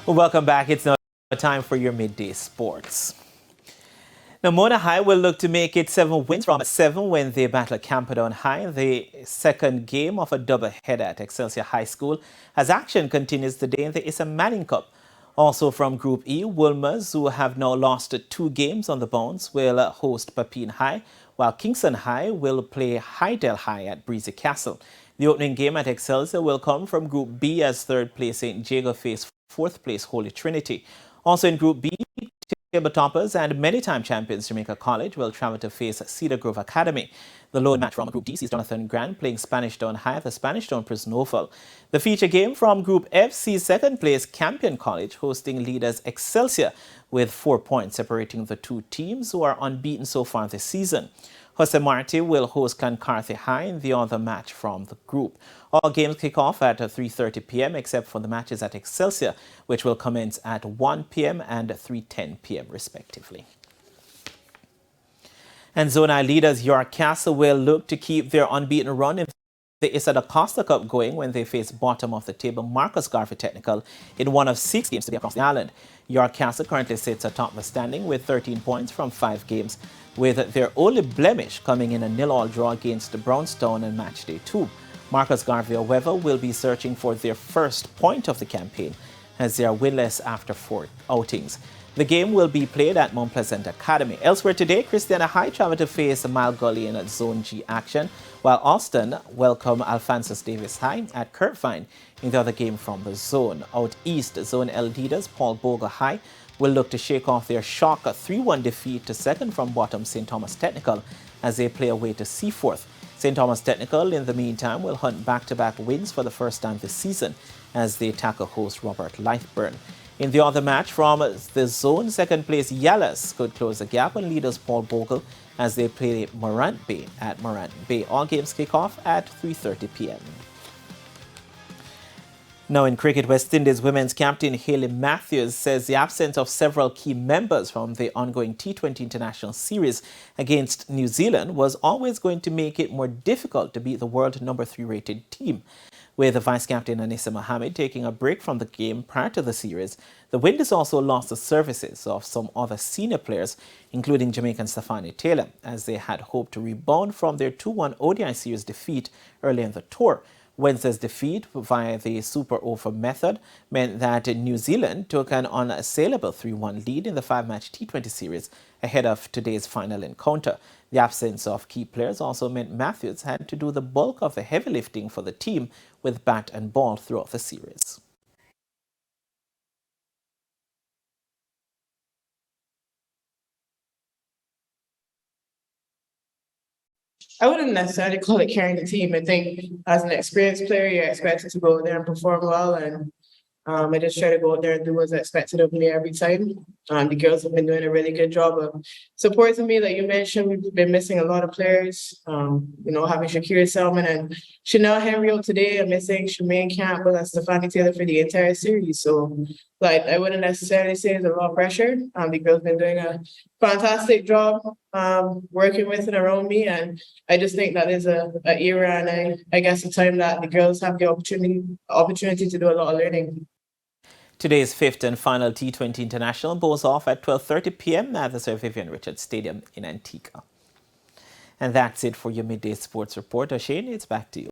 Well, welcome back. It's now time for your midday sports. Now, Mona High will look to make it 7 wins from 7 when they battle Camperdown High in the second game of a doubleheader at Excelsior High School as action continues today in the Issa Manning Cup. Also from Group E, Wolmers, who have now lost 2 games on the bounce, will host Papine High, while Kingston High will play Hydel High at Breezy Castle. The opening game at Excelsior will come from Group B as third place St. Jago face fourth place Holy Trinity. Also in Group B, table toppers and many-time champions Jamaica College will travel to face Cedar Grove Academy. The lone match from Group D sees Jonathan Grant playing Spanish Town High at the Spanish Town Prison Oval. The feature game from Group F sees second place Campion College hosting leaders Excelsior with 4 points separating the two teams who are unbeaten so far this season. Jose Marti will host Clancarthy High in the other match from the group. All games kick off at 3:30 p.m. except for the matches at Excelsior, which will commence at 1 p.m. and 3:10 p.m. respectively. And Zone I leaders York Castle will look to keep their unbeaten run in the Issa da Costa Cup going when they face bottom of the table Marcus Garvey Technical in one of 6 games to be across the island. York Castle currently sits atop the standing with 13 points from 5 games, with their only blemish coming in a 0-0 draw against Brownstown in match day 2. Marcus Garvey, however, will be searching for their first point of the campaign as they are winless after 4 outings. The game will be played at Mount Pleasant Academy. Elsewhere today, Christiana High travel to face Mile Gully in Zone G action, while Austin welcome Alphonsus Davis High at Kirkvine in the other game from the zone. Out east, Zone L leaders Paul Boga High will look to shake off their shock 3-1 defeat to second from bottom St. Thomas Technical as they play away to Seaforth. St. Thomas Technical, in the meantime, will hunt back-to-back wins for the first time this season as they tackle host Robert Lightburn. In the other match from the zone, second place Yallas could close the gap on leaders Paul Bogle as they play Morant Bay at Morant Bay. All games kick off at 3:30 p.m. Now in cricket, West Indies women's captain Hayley Matthews says the absence of several key members from the ongoing T20 International Series against New Zealand was always going to make it more difficult to beat the world number 3 rated team. With the vice-captain Anissa Mohammed taking a break from the game prior to the series, the Windies also lost the services of some other senior players, including Jamaican Stefani Taylor, as they had hoped to rebound from their 2-1 ODI series defeat early in the tour. Wednesday's defeat via the super over method meant that New Zealand took an unassailable 3-1 lead in the 5-match T20 series ahead of today's final encounter. The absence of key players also meant Matthews had to do the bulk of the heavy lifting for the team with bat and ball throughout the series. I wouldn't necessarily call it carrying the team. I think as an experienced player, you're expected to go out there and perform well. And I just try to go out there and do what's expected of me every time. The girls have been doing a really good job of supporting me. Like you mentioned, we've been missing a lot of players. Having Shakira Selman and Chanel Henry out today. I'm missing Shemaine Campbell and Stefani Taylor for the entire series. So, I wouldn't necessarily say there's a lot of pressure. The girls have been doing a fantastic job working with and around me. And I just think that is a era and I guess a time that the girls have the opportunity to do a lot of learning. Today's 5th and final T20 International goes off at 12:30 p.m. at the Sir Vivian Richards Stadium in Antigua. And that's it for your midday sports report. Shane, it's back to you.